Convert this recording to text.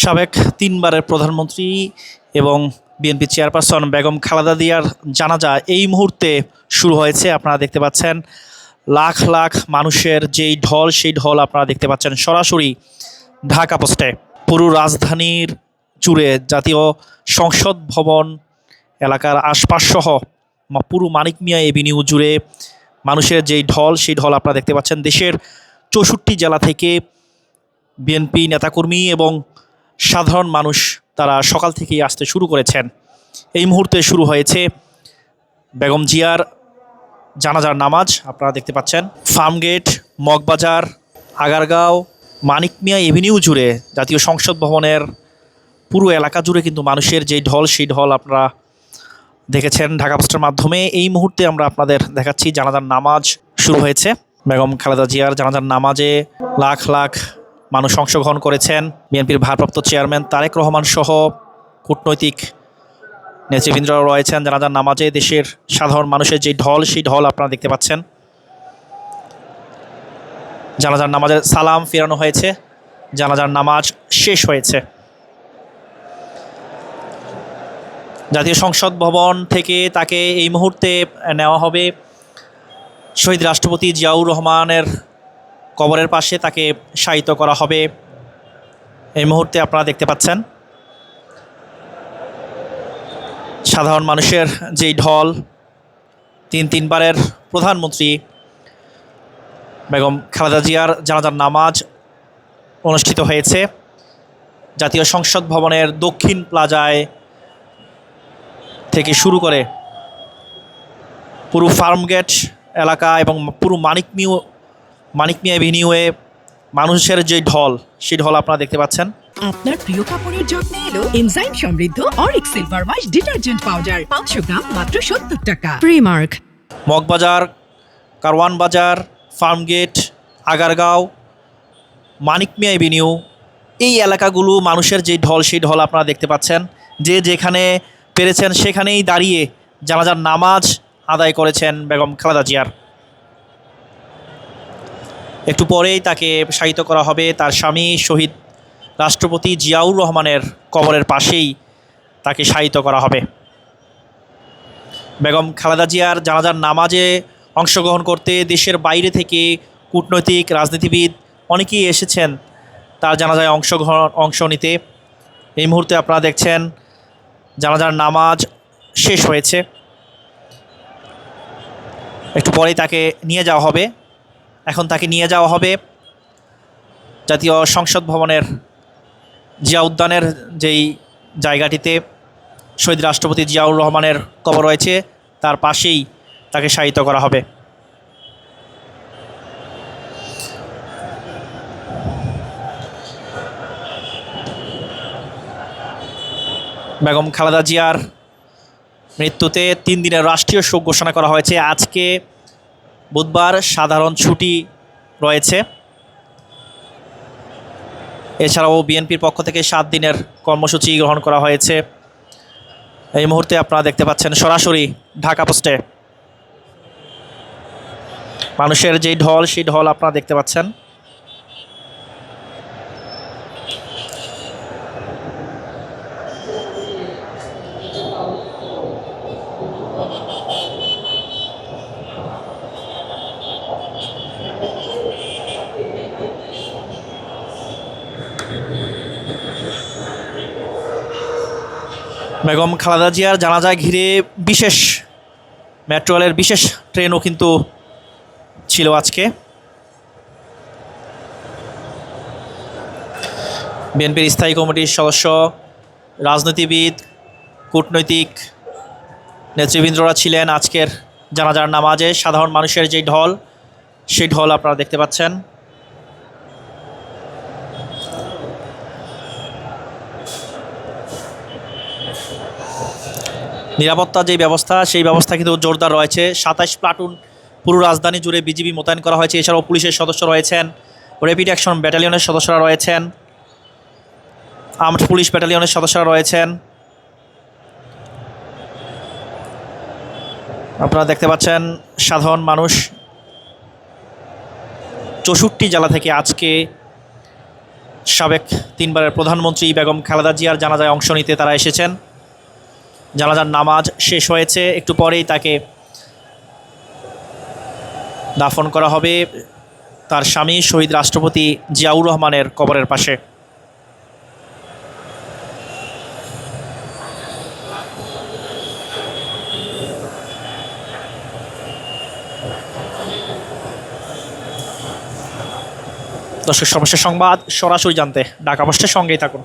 সাবেক তিনবারের প্রধানমন্ত্রী এবং বিএনপি চেয়ারপারসন বেগম খালেদা জিয়ার জানাজা এই মুহূর্তে শুরু হয়েছে। আপনারা দেখতে পাচ্ছেন লাখ লাখ মানুষের যেই ঢল, সেই ঢল আপনারা দেখতে পাচ্ছেন সরাসরি ঢাকা পোস্টে। পুরো রাজধানীর জুড়ে জাতীয় সংসদ ভবন এলাকার আশপাশ সহ পুরো মানিক মিয়া এভিনিউ জুড়ে মানুষের যেই ঢল, সেই ঢল আপনারা দেখতে পাচ্ছেন। দেশের 64 জেলা থেকে বিএনপি নেতাকর্মী এবং সাধারণ মানুষ তারা সকাল থেকেই আসতে শুরু করেছেন। এই মুহূর্তে শুরু হয়েছে বেগম জিয়ার জানাজার নামাজ। আপনারা দেখতে পাচ্ছেন ফার্মগেট, মগবাজার, আগারগাঁও, মানিক মিয়া এভিনিউ জুড়ে জাতীয় সংসদ ভবনের পুরো এলাকা জুড়ে কিন্তু মানুষের যেই ঢল, সেই ঢল আপনারা দেখেছেন ঢাকা পোস্টের মাধ্যমে। এই মুহূর্তে আমরা আপনাদের দেখাচ্ছি জানাজার নামাজ শুরু হয়েছে। বেগম খালেদা জিয়ার জানাজার নামাজে লাখ লাখ মানুষ অংশগ্রহণ করেছেন। বিএনপির ভারপ্রাপ্ত চেয়ারম্যান তারেক রহমান সহ কূটনৈতিক নেতৃবৃন্দরাও রয়েছেন জানাজার নামাজে। দেশের সাধারণ মানুষের যে ঢল, সেই ঢল আপনারা দেখতে পাচ্ছেন। জানাজার নামাজের সালাম ফেরানো হয়েছে, জানাজার নামাজ শেষ হয়েছে। জাতীয় সংসদ ভবন থেকে তাকে এই মুহূর্তে নেওয়া হবে শহীদ রাষ্ট্রপতি জিয়াউর রহমানের কবরের পাশে, তাকে শায়িত করা হবে। এই মুহূর্তে আপনারা দেখতে পাচ্ছেন সাধারণ মানুষের যেই ঢল। তিনবারের প্রধানমন্ত্রী বেগম খালেদা জিয়ার জানাজার নামাজ অনুষ্ঠিত হয়েছে জাতীয় সংসদ ভবনের দক্ষিণ প্লাজায় থেকে শুরু করে পুরো ফার্মগেট এলাকা এবং পুরো মানিক মিয়া এভিনিউয়ে মানুষের যে ঢল, সেই ঢল আপনারা দেখতে পাচ্ছেন। আপনার প্রিয় কাপড়ের যত্নে এলো এনজাইম সমৃদ্ধ Arik silver wash detergent powder 500 গ্রাম মাত্র 70 টাকা। প্রিমার্ক, মগবাজার, কারওয়ান বাজার, ফার্মগেট, আগারগাঁও, মানিক মিয়া এভিনিউ, এই এলাকাগুলো মানুষের যে ঢল, সেই ঢল আপনারা দেখতে পাচ্ছেন। যে যেখানে পেরেছেন সেখানেই দাঁড়িয়ে জানাজার নামাজ আদায় করেছেন বেগম খালেদা জিয়ার। একটু পরেই তাকে শায়িত করা হবে তার স্বামী শহীদ রাষ্ট্রপতি জিয়াউর রহমানের কবরের পাশেই তাকে শায়িত করা হবে। বেগম খালেদা জিয়ার জানাজার নামাজে অংশগ্রহণ করতে দেশের বাইরে থেকে কূটনৈতিক, রাজনীতিবিদ অনেকেই এসেছেন তার জানাজায় অংশ নিতে। এই মুহূর্তে আপনারা দেখছেন জানাজার নামাজ শেষ হয়েছে। একটু পরেই তাকে নিয়ে যাওয়া হবে। এখন তাকে নিয়ে যাওয়া হবে জাতীয় সংসদ ভবনের জিয়া উদ্যানের যেই জায়গাটিতে শহীদ রাষ্ট্রপতি জিয়াউর রহমানের কবর রয়েছে, তার পাশেই তাকে শায়িত করা হবে। বেগম খালেদা জিয়ার মৃত্যুতে 3 দিনের রাষ্ট্রীয় শোক ঘোষণা করা হয়েছে। আজকে বুধবার সাধারণ ছুটি রয়েছে। এছাড়াও বিএনপির পক্ষ থেকে 7 দিনের কর্মসূচি গ্রহণ করা হয়েছে। এই মুহূর্তে আপনারা দেখতে পাচ্ছেন সরাসরি ঢাকা পোস্টে মানুষের যেই ঢল, সেই ঢল আপনারা দেখতে পাচ্ছেন। বেগম খালেদা জিয়ার জানাজা ঘিরে বিশেষ মেট্রো রেলের বিশেষ ট্রেনও কিন্তু ছিল আজকে। বিএনপির স্থায়ী কমিটির সদস্য, রাজনীতিবিদ, কূটনৈতিক নেতৃবৃন্দরা ছিলেন আজকের জানাজার নামাজে। সাধারণ মানুষের যে ঢল, সেই ঢল আপনারা দেখতে পাচ্ছেন। নিরাপত্তা যে ব্যবস্থা, সেই ব্যবস্থা কিন্তু জোরদার রয়েছে। 27 প্লাটুন পুরো রাজধানী জুড়ে বিজিবি মোতায়েন করা হয়েছে। এছাড়াও পুলিশের সদস্য রয়েছেন, র্যাপিড অ্যাকশন ব্যাটালিয়নের সদস্যরা রয়েছেন, আর্মড পুলিশ ব্যাটালিয়নের সদস্যরা রয়েছেন। আপনারা দেখতে পাচ্ছেন সাধারণ মানুষ 64 জেলা থেকে আজকে সাবেক 3 বারের প্রধানমন্ত্রী বেগম খালেদা জিয়ার জানাজায় অংশ নিতে তারা এসেছেন। জানাজার নামাজ শেষ হয়েছে, একটু পরেই তাকে দাফন করা হবে তার স্বামী শহীদ রাষ্ট্রপতি জিয়াউর রহমানের কবরের পাশে। দর্শক, সর্বশেষ সংবাদ সরাসরি জানতে ঢাকা পোস্টের সঙ্গেই থাকুন।